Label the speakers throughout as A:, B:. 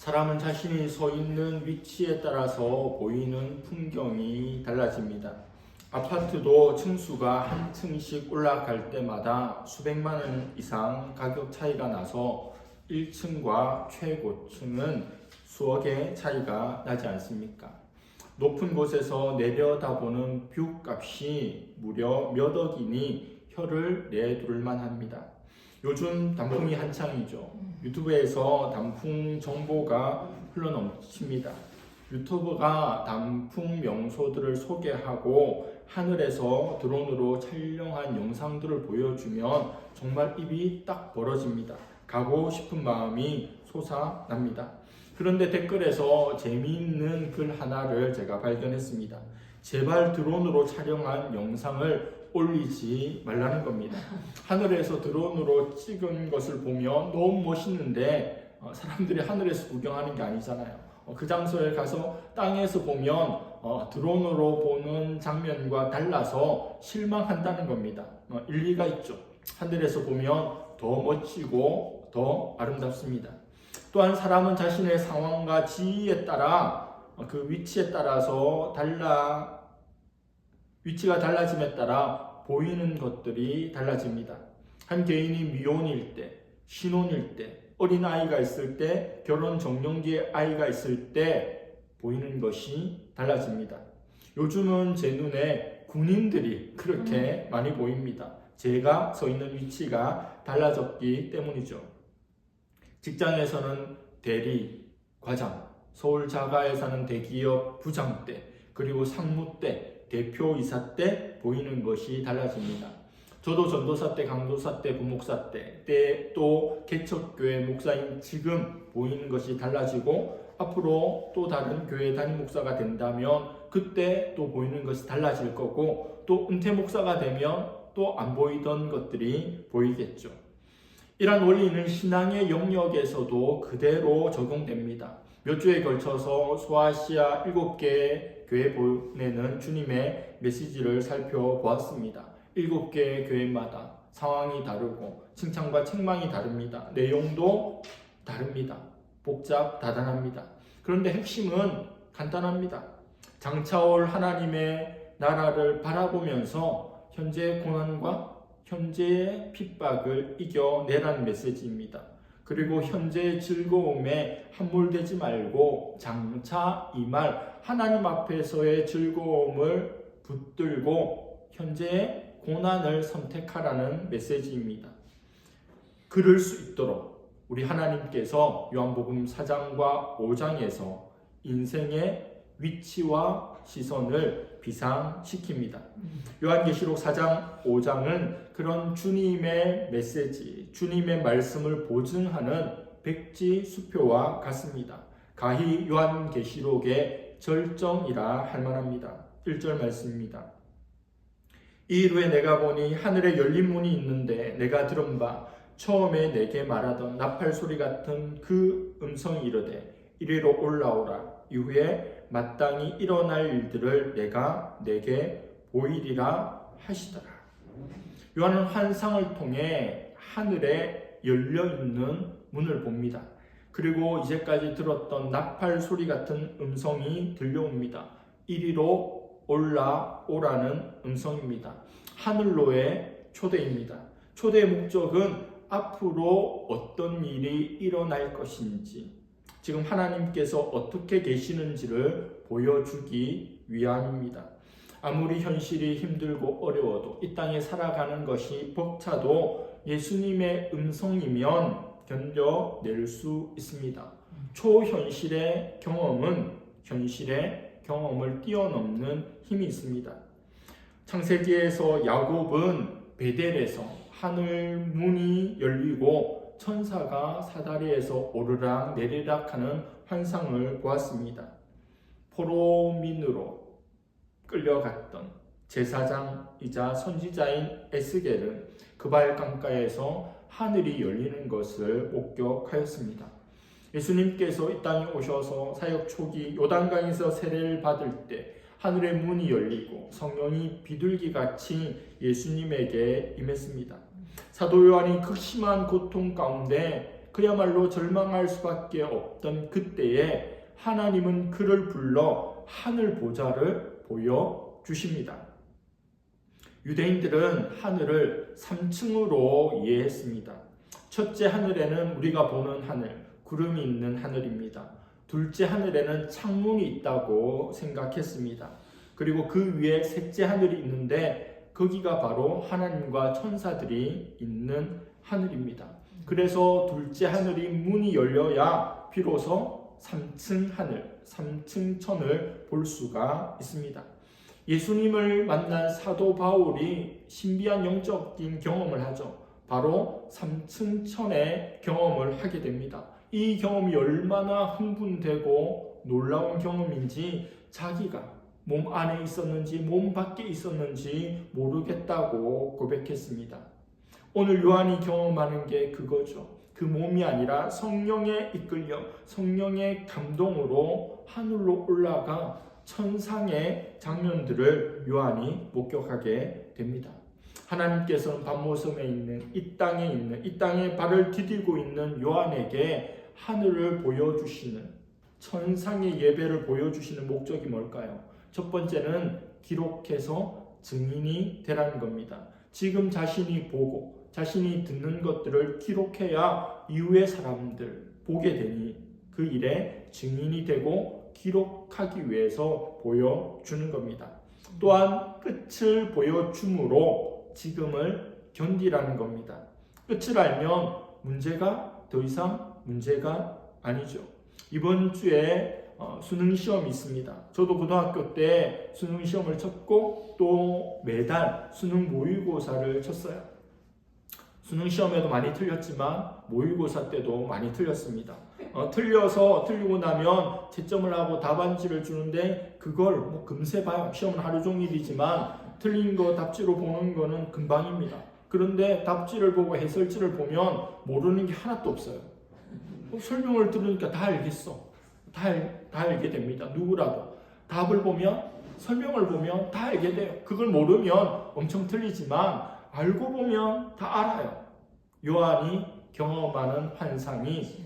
A: 사람은 자신이 서 있는 위치에 따라서 보이는 풍경이 달라집니다. 아파트도 층수가 한 층씩 올라갈 때마다 수백만 원 이상 가격 차이가 나서 1층과 최고층은 수억의 차이가 나지 않습니까? 높은 곳에서 내려다보는 뷰값이 무려 몇 억이니 혀를 내두를만 합니다. 요즘 단풍이 한창이죠. 유튜브에서 단풍 정보가 흘러넘칩니다. 유튜브가 단풍 명소들을 소개하고 하늘에서 드론으로 촬영한 영상들을 보여주면 정말 입이 딱 벌어집니다. 가고 싶은 마음이 솟아납니다. 그런데 댓글에서 재미있는 글 하나를 제가 발견했습니다. 제발 드론으로 촬영한 영상을 올리지 말라는 겁니다. 하늘에서 드론으로 찍은 것을 보면 너무 멋있는데 사람들이 하늘에서 구경하는 게 아니잖아요. 그 장소에 가서 땅에서 보면 드론으로 보는 장면과 달라서 실망한다는 겁니다. 일리가 있죠. 하늘에서 보면 더 멋지고 더 아름답습니다. 또한 사람은 자신의 상황과 지위에 따라 그 위치에 따라서 위치가 달라짐에 따라 보이는 것들이 달라집니다. 한 개인이 미혼일 때, 신혼일 때, 어린아이가 있을 때, 결혼 정년기에 아이가 있을 때 보이는 것이 달라집니다. 요즘은 제 눈에 군인들이 그렇게 많이 보입니다. 제가 서 있는 위치가 달라졌기 때문이죠. 직장에서는 대리, 과장, 서울 자가에 사는 대기업 부장 때, 그리고 상무 때, 대표이사 때 보이는 것이 달라집니다. 저도 전도사 때, 강도사 때, 부목사 때, 또 개척교회 목사인 지금 보이는 것이 달라지고 앞으로 또 다른 교회 담임 목사가 된다면 그때 또 보이는 것이 달라질 거고 또 은퇴 목사가 되면 또 안 보이던 것들이 보이겠죠. 이러한 원리는 신앙의 영역에서도 그대로 적용됩니다. 몇 주에 걸쳐서 소아시아 7개의 교회 보내는 주님의 메시지를 살펴보았습니다. 7개의 교회마다 상황이 다르고 칭찬과 책망이 다릅니다. 내용도 다릅니다. 다단합니다. 그런데 핵심은 간단합니다. 장차올 하나님의 나라를 바라보면서 현재의 고난과 현재의 핍박을 이겨내라는 메시지입니다. 그리고 현재의 즐거움에 함몰되지 말고 장차 임할 하나님 앞에서의 즐거움을 붙들고 현재의 고난을 선택하라는 메시지입니다. 그럴 수 있도록 우리 하나님께서 요한복음 4장과 5장에서 인생의 위치와 시선을 비상시킵니다. 요한계시록 4장, 5장은 그런 주님의 메시지, 주님의 말씀을 보증하는 백지 수표와 같습니다. 가히 요한계시록의 절정이라 할 만합니다. 1절 말씀입니다. 이 일 후에 내가 보니 하늘에 열린 문이 있는데 내가 들은 바 처음에 내게 말하던 나팔 소리 같은 그 음성이 이르되 이리로 올라오라. 이후에 마땅히 일어날 일들을 내가 내게 보이리라 하시더라. 요한은 환상을 통해 하늘에 열려있는 문을 봅니다. 그리고 이제까지 들었던 나팔 소리 같은 음성이 들려옵니다. 이리로 올라오라는 음성입니다. 하늘로의 초대입니다. 초대의 목적은 앞으로 어떤 일이 일어날 것인지, 지금 하나님께서 어떻게 계시는지를 보여주기 위함입니다. 아무리 현실이 힘들고 어려워도 이 땅에 살아가는 것이 벅차도 예수님의 음성이면 견뎌낼 수 있습니다. 초현실의 경험은 현실의 경험을 뛰어넘는 힘이 있습니다. 창세기에서 야곱은 베델에서 하늘 문이 열리고 천사가 사다리에서 오르락 내리락 하는 환상을 보았습니다. 포로민으로 끌려갔던 제사장이자 선지자인 에스겔은 그발 강가에서 하늘이 열리는 것을 목격하였습니다. 예수님께서 이 땅에 오셔서 사역 초기 요단강에서 세례를 받을 때 하늘의 문이 열리고 성령이 비둘기같이 예수님에게 임했습니다. 사도 요한이 극심한 고통 가운데 그야말로 절망할 수밖에 없던 그때에 하나님은 그를 불러 하늘 보좌를 보여주십니다. 유대인들은 하늘을 3층으로 이해했습니다. 첫째 하늘에는 우리가 보는 하늘, 구름이 있는 하늘입니다. 둘째 하늘에는 창문이 있다고 생각했습니다. 그리고 그 위에 셋째 하늘이 있는데 거기가 바로 하나님과 천사들이 있는 하늘입니다. 그래서 둘째 하늘이 문이 열려야 비로소 3층 하늘, 3층 천을 볼 수가 있습니다. 예수님을 만난 사도 바울이 신비한 영적인 경험을 하죠. 바로 3층 천의 경험을 하게 됩니다. 이 경험이 얼마나 흥분되고 놀라운 경험인지 자기가 몸 안에 있었는지 몸 밖에 있었는지 모르겠다고 고백했습니다. 오늘 요한이 경험하는 게 그거죠. 그 몸이 아니라 성령에 이끌려 성령의 감동으로 하늘로 올라가 천상의 장면들을 요한이 목격하게 됩니다. 하나님께서는 밤모섬에 있는 이 땅에 발을 디디고 있는 요한에게 하늘을 보여주시는 천상의 예배를 보여주시는 목적이 뭘까요? 첫 번째는 기록해서 증인이 되라는 겁니다. 지금 자신이 보고 자신이 듣는 것들을 기록해야 이후의 사람들 보게 되니 그 일에 증인이 되고 기록하기 위해서 보여주는 겁니다. 또한 끝을 보여줌으로 지금을 견디라는 겁니다. 끝을 알면 문제가 더 이상 문제가 아니죠. 이번 주에 수능 시험이 있습니다. 저도 고등학교 때 수능 시험을 쳤고 또 매달 수능 모의고사를 쳤어요. 수능 시험에도 많이 틀렸지만 모의고사 때도 많이 틀렸습니다. 틀리고 나면 채점을 하고 답안지를 주는데 그걸 금세 봐요. 시험은 하루 종일이지만 틀린 거 답지로 보는 거는 금방입니다. 그런데 답지를 보고 해설지를 보면 모르는 게 하나도 없어요. 설명을 들으니까 다 알겠어. 다 알게 됩니다. 누구라도 답을 보면 설명을 보면 다 알게 돼요. 그걸 모르면 엄청 틀리지만 알고 보면 다 알아요. 요한이 경험하는 환상이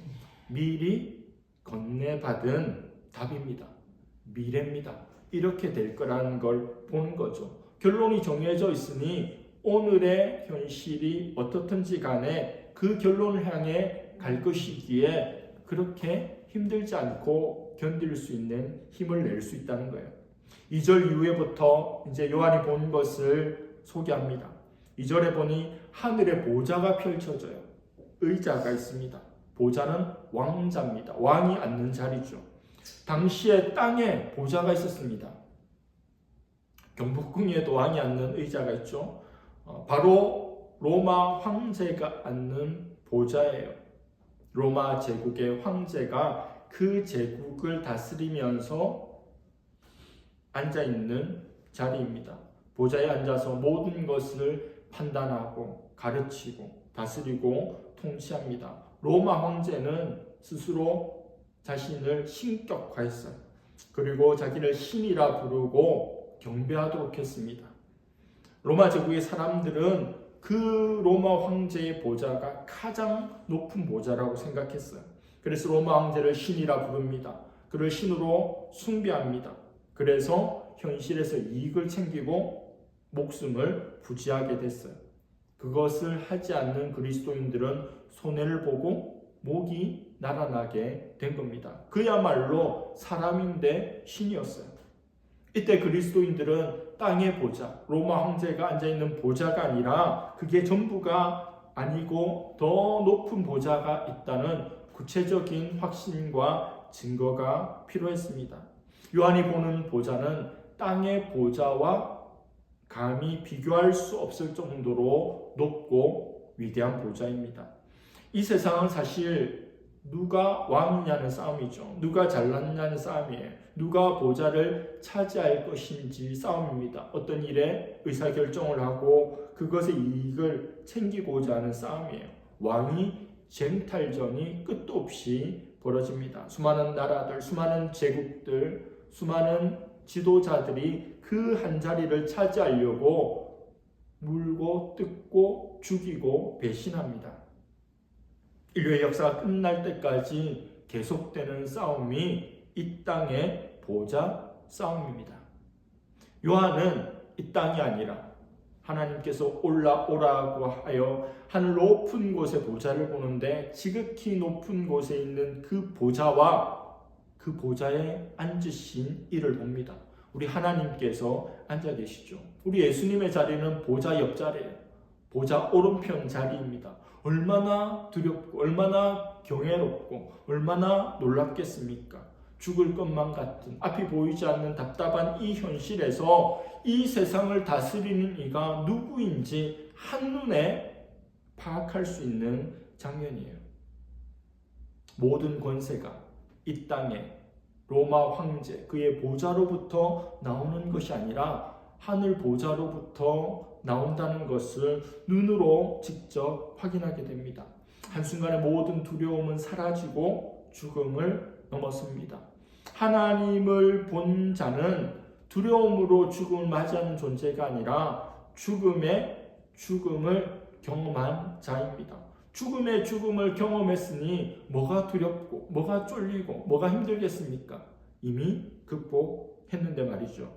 A: 미리 건네받은 답입니다. 미래입니다. 이렇게 될 거라는 걸 보는 거죠. 결론이 정해져 있으니 오늘의 현실이 어떻든지 간에 그 결론을 향해 갈 것이기에 그렇게 힘들지 않고 견딜 수 있는 힘을 낼 수 있다는 거예요. 2절 이후에부터 이제 요한이 본 것을 소개합니다. 2절에 보니 하늘에 보좌가 펼쳐져요. 의자가 있습니다. 보좌는 왕자입니다. 왕이 앉는 자리죠. 당시에 땅에 보좌가 있었습니다. 경복궁에도 왕이 앉는 의자가 있죠. 바로 로마 황제가 앉는 보좌예요. 로마 제국의 황제가 그 제국을 다스리면서 앉아있는 자리입니다. 보좌에 앉아서 모든 것을 판단하고 가르치고 다스리고 통치합니다. 로마 황제는 스스로 자신을 신격화했어요. 그리고 자기를 신이라 부르고 경배하도록 했습니다. 로마 제국의 사람들은 그 로마 황제의 보좌가 가장 높은 보좌라고 생각했어요. 그래서 로마 황제를 신이라 부릅니다. 그를 신으로 숭배합니다. 그래서 현실에서 이익을 챙기고 목숨을 부지하게 됐어요. 그것을 하지 않는 그리스도인들은 손해를 보고 목이 날아나게 된 겁니다. 그야말로 사람인데 신이었어요. 이때 그리스도인들은 땅의 보좌, 로마 황제가 앉아있는 보좌가 아니라 그게 전부가 아니고 더 높은 보좌가 있다는 구체적인 확신과 증거가 필요했습니다. 요한이 보는 보좌는 땅의 보좌와 감히 비교할 수 없을 정도로 높고 위대한 보좌입니다. 이 세상은 사실 누가 왕이냐는 싸움이죠. 누가 잘났냐는 싸움이에요. 누가 보좌를 차지할 것인지 싸움입니다. 어떤 일에 의사결정을 하고 그것의 이익을 챙기고자 하는 싸움이에요. 왕이 쟁탈전이 끝도 없이 벌어집니다. 수많은 나라들, 수많은 제국들, 수많은 지도자들이 그 한 자리를 차지하려고 물고 뜯고 죽이고 배신합니다. 인류의 역사가 끝날 때까지 계속되는 싸움이 이 땅의 보좌 싸움입니다. 요한은 이 땅이 아니라 하나님께서 올라오라고 하여 하늘 높은 곳에 보좌를 보는데 지극히 높은 곳에 있는 그 보좌와 그 보좌에 앉으신 이를 봅니다. 우리 하나님께서 앉아 계시죠. 우리 예수님의 자리는 보좌 옆자리예요. 보좌 오른편 자리입니다. 얼마나 두렵고 얼마나 경외롭고 얼마나 놀랍겠습니까? 죽을 것만 같은 앞이 보이지 않는 답답한 이 현실에서 이 세상을 다스리는 이가 누구인지 한눈에 파악할 수 있는 장면이에요. 모든 권세가 이 땅에 로마 황제 그의 보좌로부터 나오는 것이 아니라 하늘 보좌로부터 나온다는 것을 눈으로 직접 확인하게 됩니다. 한순간에 모든 두려움은 사라지고 죽음을 넘었습니다. 하나님을 본 자는 두려움으로 죽음을 맞이하는 존재가 아니라 죽음을 경험한 자입니다. 죽음의 죽음을 경험했으니 뭐가 두렵고 뭐가 쫄리고 뭐가 힘들겠습니까? 이미 극복했는데 말이죠.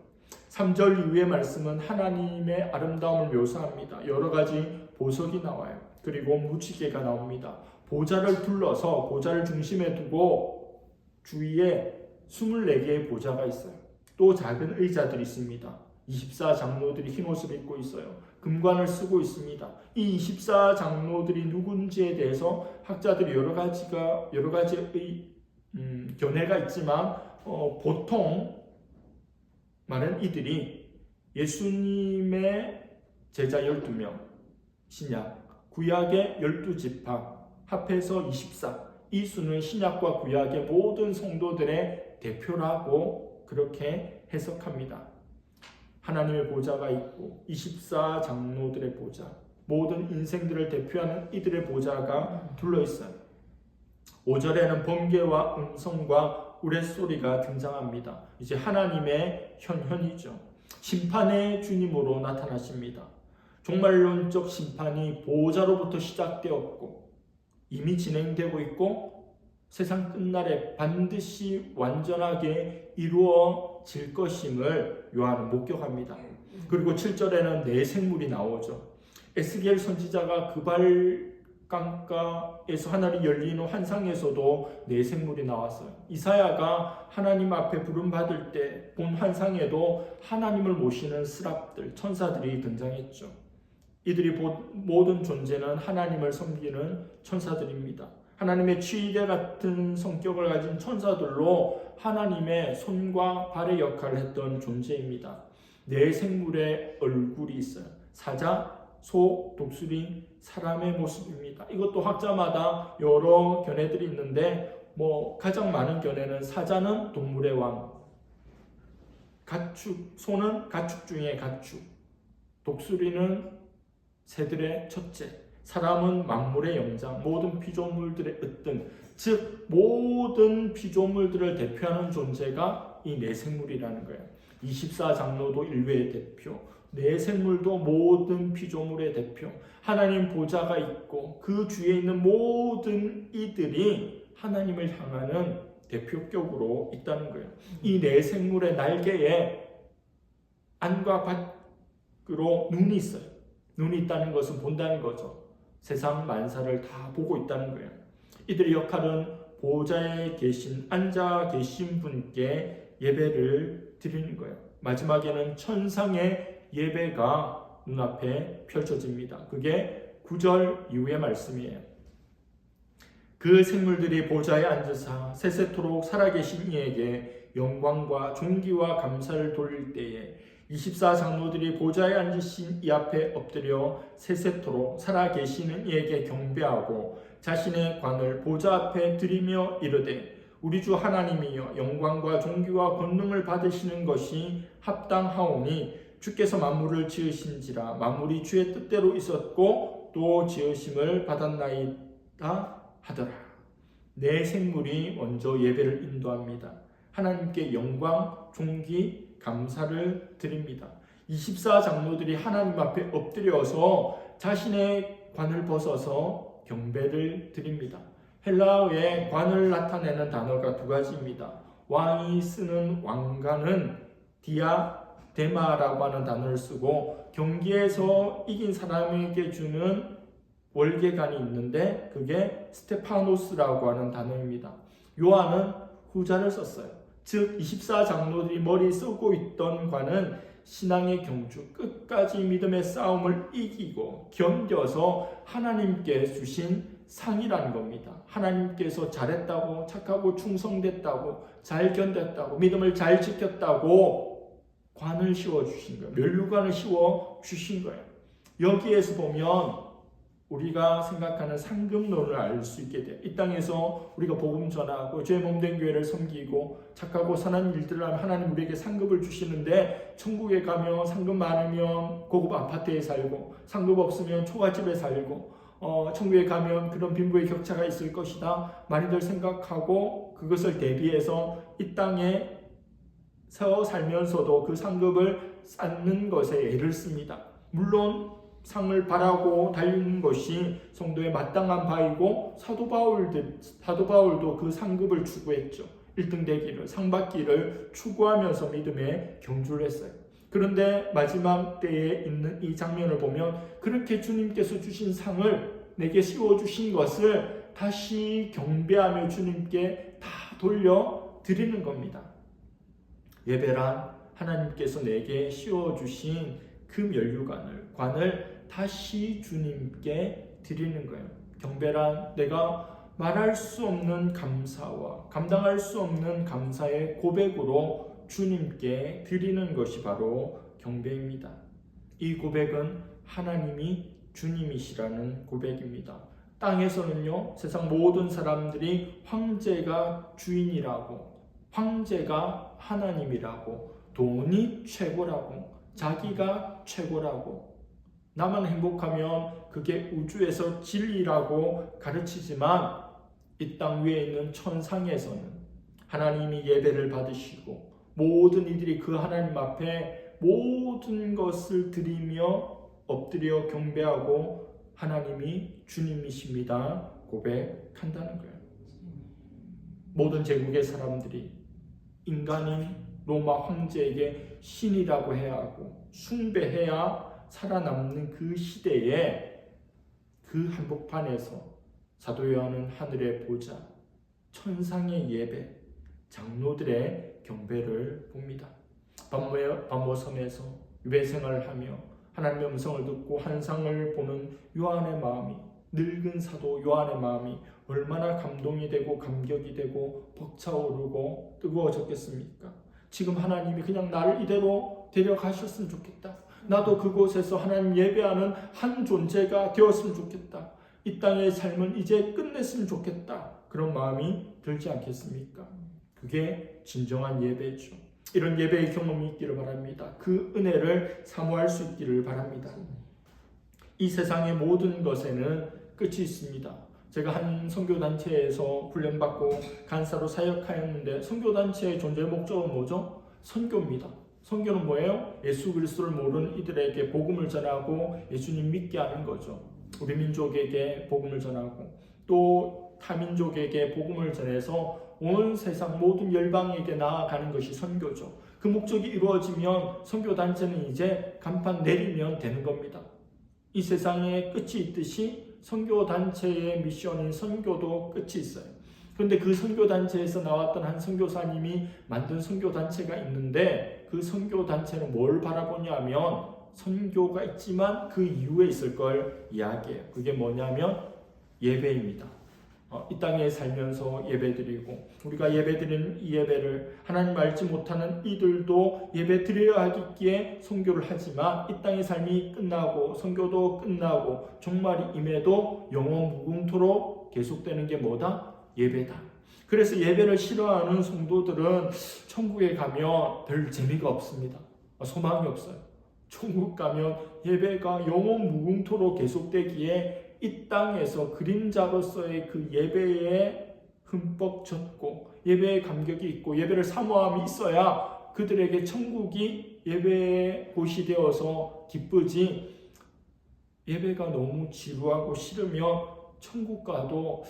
A: 3절 이후의 말씀은 하나님의 아름다움을 묘사합니다. 여러 가지 보석이 나와요. 그리고 무지개가 나옵니다. 보좌를 둘러서 보좌를 중심에 두고 주위에 24개의 보좌가 있어요. 또 작은 의자들이 있습니다. 24장로들이 흰 옷을 입고 있어요. 금관을 쓰고 있습니다. 이 24장로들이 누군지에 대해서 학자들이 여러 가지의 견해가 있지만 보통 말은 이들이 예수님의 제자 12명, 신약, 구약의 12지파, 합해서 24. 이 수는 신약과 구약의 모든 성도들의 대표라고 그렇게 해석합니다. 하나님의 보좌가 있고 24장로들의 보좌, 모든 인생들을 대표하는 이들의 보좌가 둘러있어요. 5절에는 번개와 음성과 우레소리가 등장합니다. 이제 하나님의 현현이죠. 심판의 주님으로 나타나십니다. 종말론적 심판이 보좌로부터 시작되었고 이미 진행되고 있고 세상 끝날에 반드시 완전하게 이루어질 것임을 요한은 목격합니다. 그리고 7절에는 네 생물이 나오죠. 에스겔 선지자가 그발강가에서 하늘이 열리는 환상에서도 네 생물이 나왔어요. 이사야가 하나님 앞에 부름받을 때 본 환상에도 하나님을 모시는 스랍들, 천사들이 등장했죠. 이들이 모든 존재는 하나님을 섬기는 천사들입니다. 하나님의 치대 같은 성격을 가진 천사들로 하나님의 손과 발의 역할을 했던 존재입니다. 네 생물의 얼굴이 있어요. 사자, 소, 독수리, 사람의 모습입니다. 이것도 학자마다 여러 견해들이 있는데 가장 많은 견해는 사자는 동물의 왕, 소는 가축 중에 가축, 독수리는 새들의 첫째, 사람은 만물의 영장, 모든 피조물들의 으뜸, 즉 모든 피조물들을 대표하는 존재가 이 네 생물이라는 거예요. 24장로도 인류의 대표, 네 생물도 모든 피조물의 대표, 하나님 보좌가 있고 그 주위에 있는 모든 이들이 하나님을 향하는 대표격으로 있다는 거예요. 이 네 생물의 날개에 안과 밖으로 눈이 있어요. 눈이 있다는 것은 본다는 거죠. 세상 만사를 다 보고 있다는 거예요. 이들의 역할은 보좌에 앉아 계신 분께 예배를 드리는 거예요. 마지막에는 천상의 예배가 눈앞에 펼쳐집니다. 그게 9절 이후의 말씀이에요. 그 생물들이 보좌에 앉으사 세세토록 살아계신 이에게 영광과 존귀와 감사를 돌릴 때에 24장로들이 보좌에 앉으신 이 앞에 엎드려 세세토록 살아계시는 이에게 경배하고 자신의 관을 보좌 앞에 드리며 이르되 우리 주 하나님이여 영광과 존귀와 권능을 받으시는 것이 합당하오니 주께서 만물을 지으신지라 만물이 주의 뜻대로 있었고 또 지으심을 받았나이다 하더라. 네 생물이 먼저 예배를 인도합니다. 하나님께 영광, 존귀, 감사를 드립니다. 24장로들이 하나님 앞에 엎드려서 자신의 관을 벗어서 경배를 드립니다. 헬라어의 관을 나타내는 단어가 두 가지입니다. 왕이 쓰는 왕관은 디아데마라고 하는 단어를 쓰고 경기에서 이긴 사람에게 주는 월계관이 있는데 그게 스테파노스라고 하는 단어입니다. 요한은 후자를 썼어요. 즉 24장로들이 머리에 쓰고 있던 관은 신앙의 경주, 끝까지 믿음의 싸움을 이기고 견뎌서 하나님께 주신 상이라는 겁니다. 하나님께서 잘했다고, 착하고 충성됐다고, 잘 견뎠다고, 믿음을 잘 지켰다고 관을 씌워주신 거예요. 면류관을 씌워주신 거예요. 여기에서 보면 우리가 생각하는 상급론을 알 수 있게 돼요. 이 땅에서 우리가 복음 전하고 죄 몸된 교회를 섬기고 착하고 선한 일들을 하면 하나님 우리에게 상급을 주시는데 천국에 가면 상급 많으면 고급 아파트에 살고 상급 없으면 초가집에 살고 천국에 가면 그런 빈부의 격차가 있을 것이다. 많이들 생각하고 그것을 대비해서 이 땅에 서 살면서도 그 상급을 쌓는 것에 애를 씁니다. 물론 상을 바라고 달리는 것이 성도의 마땅한 바이고 사도 바울도 그 상급을 추구했죠. 1등 되기를, 상 받기를 추구하면서 믿음에 경주를 했어요. 그런데 마지막 때에 있는 이 장면을 보면 그렇게 주님께서 주신 상을 내게 씌워주신 것을 다시 경배하며 주님께 다 돌려드리는 겁니다. 예배란 하나님께서 내게 씌워주신 그 면류관을 다시 주님께 드리는 거예요. 경배란 내가 말할 수 없는 감사와 감당할 수 없는 감사의 고백으로 주님께 드리는 것이 바로 경배입니다. 이 고백은 하나님이 주님이시라는 고백입니다. 땅에서는요, 세상 모든 사람들이 황제가 주인이라고, 황제가 하나님이라고, 돈이 최고라고, 자기가 최고라고, 나만 행복하면 그게 우주에서 진리라고 가르치지만 이 땅 위에 있는 천상에서는 하나님이 예배를 받으시고 모든 이들이 그 하나님 앞에 모든 것을 드리며 엎드려 경배하고 하나님이 주님이십니다 고백한다는 거예요. 모든 제국의 사람들이 인간인 로마 황제에게 신이라고 해야 하고 숭배해야 살아남는 그 시대에 그 한복판에서 사도 요한은 하늘의 보좌, 천상의 예배, 장로들의 경배를 봅니다. 반모섬에서 유배생활을 하며 하나님의 음성을 듣고 환상을 보는 요한의 마음이, 늙은 사도 요한의 마음이 얼마나 감동이 되고 감격이 되고 벅차오르고 뜨거워졌겠습니까? 지금 하나님이 그냥 나를 이대로 데려가셨으면 좋겠다. 나도 그곳에서 하나님 예배하는 한 존재가 되었으면 좋겠다. 이 땅의 삶은 이제 끝냈으면 좋겠다. 그런 마음이 들지 않겠습니까? 그게 진정한 예배죠. 이런 예배의 경험이 있기를 바랍니다. 그 은혜를 사모할 수 있기를 바랍니다. 이 세상의 모든 것에는 끝이 있습니다. 제가 한 선교단체에서 훈련받고 간사로 사역하였는데 선교단체의 존재 목적은 뭐죠? 선교입니다. 선교는 뭐예요? 예수 그리스도를 모르는 이들에게 복음을 전하고 예수님 믿게 하는 거죠. 우리 민족에게 복음을 전하고 또 타민족에게 복음을 전해서 온 세상 모든 열방에게 나아가는 것이 선교죠. 그 목적이 이루어지면 선교단체는 이제 간판 내리면 되는 겁니다. 이 세상에 끝이 있듯이 선교단체의 미션인 선교도 끝이 있어요. 그런데 그 선교단체에서 나왔던 한 선교사님이 만든 선교단체가 있는데 그 선교단체는 뭘 바라보냐면 선교가 있지만 그 이후에 있을 걸 이야기해요. 그게 뭐냐면 예배입니다. 이 땅에 살면서 예배드리고 우리가 예배드리는 이 예배를 하나님 알지 못하는 이들도 예배드려야 하기에 선교를 하지만 이 땅의 삶이 끝나고 선교도 끝나고 종말이 임해도 영원 무궁토록 계속되는 게 뭐다? 예배다. 그래서 예배를 싫어하는 성도들은 천국에 가면 별 재미가 없습니다. 소망이 없어요. 천국 가면 예배가 영원 무궁토록 계속되기에 이 땅에서 그림자로서의 그 예배에 흠뻑 젖고 예배에 감격이 있고 예배를 사모함이 있어야 그들에게 천국이 예배의 곳이 되어서 기쁘지, 예배가 너무 지루하고 싫으면 천국 가도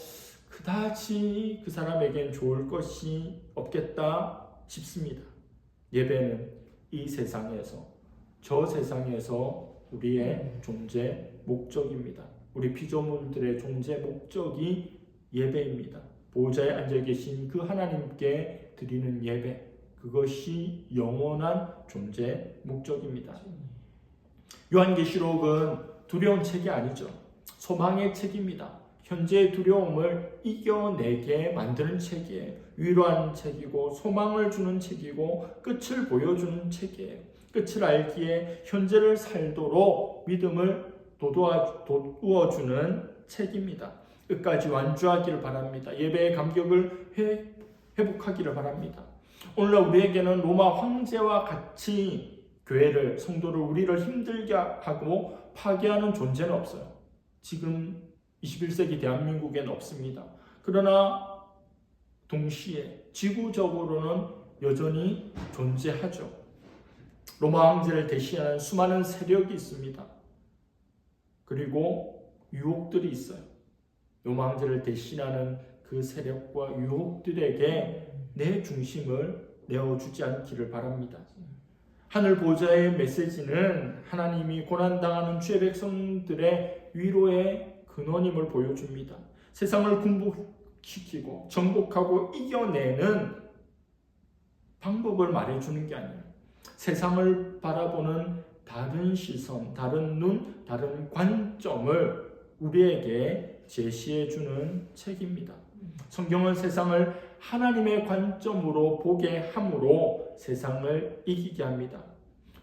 A: 그다지 그 사람에겐 좋을 것이 없겠다 싶습니다. 예배는 이 세상에서, 저 세상에서 우리의 존재 목적입니다. 우리 피조물들의 존재 목적이 예배입니다. 보좌에 앉아 계신 그 하나님께 드리는 예배, 그것이 영원한 존재 목적입니다. 요한계시록은 두려운 책이 아니죠. 소망의 책입니다. 현재의 두려움을 이겨내게 만드는 책이에요. 위로하는 책이고 소망을 주는 책이고 끝을 보여주는 책이에요. 끝을 알기에 현재를 살도록 믿음을 돋우어주는 책입니다. 끝까지 완주하기를 바랍니다. 예배의 감격을 회복하기를 바랍니다. 오늘날 우리에게는 로마 황제와 같이 교회를, 성도를, 우리를 힘들게 하고 파괴하는 존재는 없어요. 지금 21세기 대한민국에는 없습니다. 그러나 동시에 지구적으로는 여전히 존재하죠. 로마 황제를 대신하는 수많은 세력이 있습니다. 그리고 유혹들이 있어요. 로마 황제를 대신하는 그 세력과 유혹들에게 내 중심을 내어주지 않기를 바랍니다. 하늘 보좌의 메시지는 하나님이 고난당하는 주의 백성들의 위로의 근원임을 보여줍니다. 세상을 궁극시키고 정복하고 이겨내는 방법을 말해주는 게 아니에요. 세상을 바라보는 다른 시선, 다른 눈, 다른 관점을 우리에게 제시해주는 책입니다. 성경은 세상을 하나님의 관점으로 보게 함으로 세상을 이기게 합니다.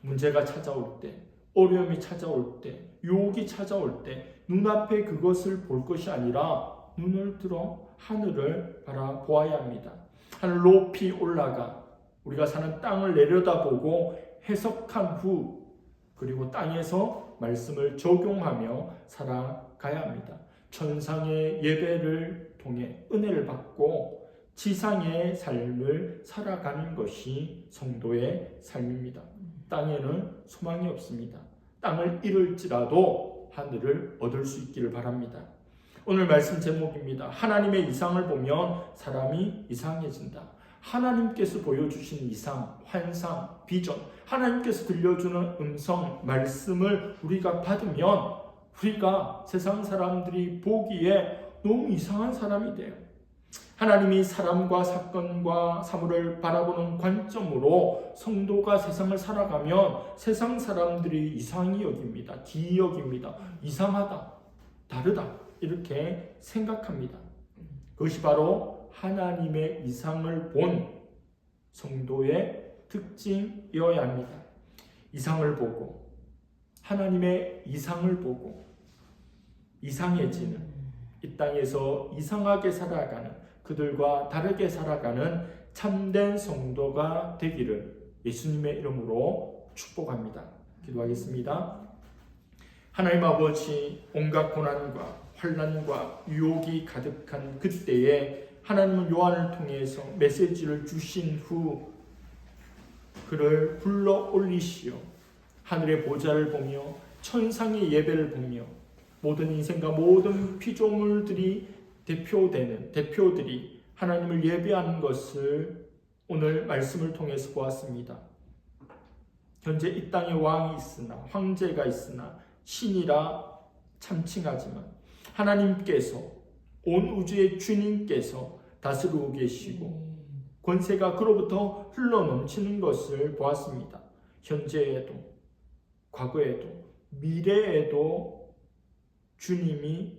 A: 문제가 찾아올 때, 어려움이 찾아올 때, 유혹이 찾아올 때 눈앞에 그것을 볼 것이 아니라 눈을 들어 하늘을 바라보아야 합니다. 하늘 높이 올라가 우리가 사는 땅을 내려다보고 해석한 후 그리고 땅에서 말씀을 적용하며 살아가야 합니다. 천상의 예배를 통해 은혜를 받고 지상의 삶을 살아가는 것이 성도의 삶입니다. 땅에는 소망이 없습니다. 땅을 잃을지라도 하늘을 얻을 수 있기를 바랍니다. 오늘 말씀 제목입니다. 하나님의 이상을 보면 사람이 이상해진다. 하나님께서 보여주신 이상, 환상, 비전, 하나님께서 들려주는 음성, 말씀을 우리가 받으면 우리가 세상 사람들이 보기에 너무 이상한 사람이 돼요. 하나님이 사람과 사건과 사물을 바라보는 관점으로 성도가 세상을 살아가면 세상 사람들이 이상히 여깁니다. 기이 여깁니다. 이상하다, 다르다 이렇게 생각합니다. 그것이 바로 하나님의 이상을 본 성도의 특징이어야 합니다. 이상을 보고 하나님의 이상을 보고 이상해지는 이 땅에서 이상하게 살아가는 그들과 다르게 살아가는 참된 성도가 되기를 예수님의 이름으로 축복합니다. 기도하겠습니다. 하나님 아버지, 온갖 고난과 환난과 유혹이 가득한 그때에 하나님은 요한을 통해서 메시지를 주신 후 그를 불러 올리시어 하늘의 보좌를 보며 천상의 예배를 보며 모든 인생과 모든 피조물들이 대표들이 하나님을 예배하는 것을 오늘 말씀을 통해서 보았습니다. 현재 이 땅에 왕이 있으나 황제가 있으나 신이라 참칭하지만 하나님께서 온 우주의 주님께서 다스리고 계시고 권세가 그로부터 흘러넘치는 것을 보았습니다. 현재에도 과거에도 미래에도 주님이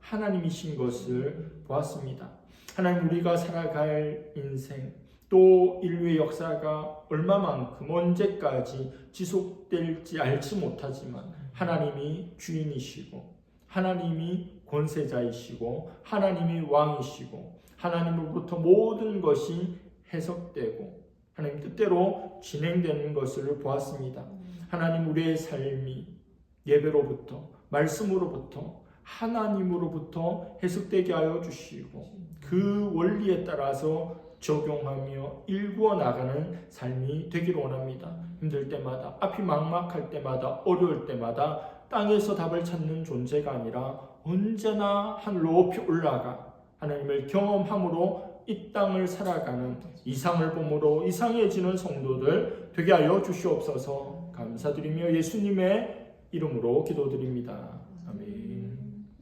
A: 하나님이신 것을 보았습니다. 하나님, 우리가 살아갈 인생 또 인류의 역사가 얼마만큼 언제까지 지속될지 알지 못하지만 하나님이 주인이시고 하나님이 권세자이시고 하나님이 왕이시고 하나님으로부터 모든 것이 해석되고 하나님 뜻대로 진행되는 것을 보았습니다. 하나님, 우리의 삶이 예배로부터 말씀으로부터 하나님으로부터 해석되게 하여 주시고 그 원리에 따라서 적용하며 일구어 나가는 삶이 되기를 원합니다. 힘들 때마다, 앞이 막막할 때마다, 어려울 때마다 땅에서 답을 찾는 존재가 아니라 언제나 하늘로 높이 올라가 하나님을 경험함으로 이 땅을 살아가는 이상을 봄으로 이상해지는 성도들 되게 하여 주시옵소서. 감사드리며 예수님의 이름으로 기도드립니다. 아멘.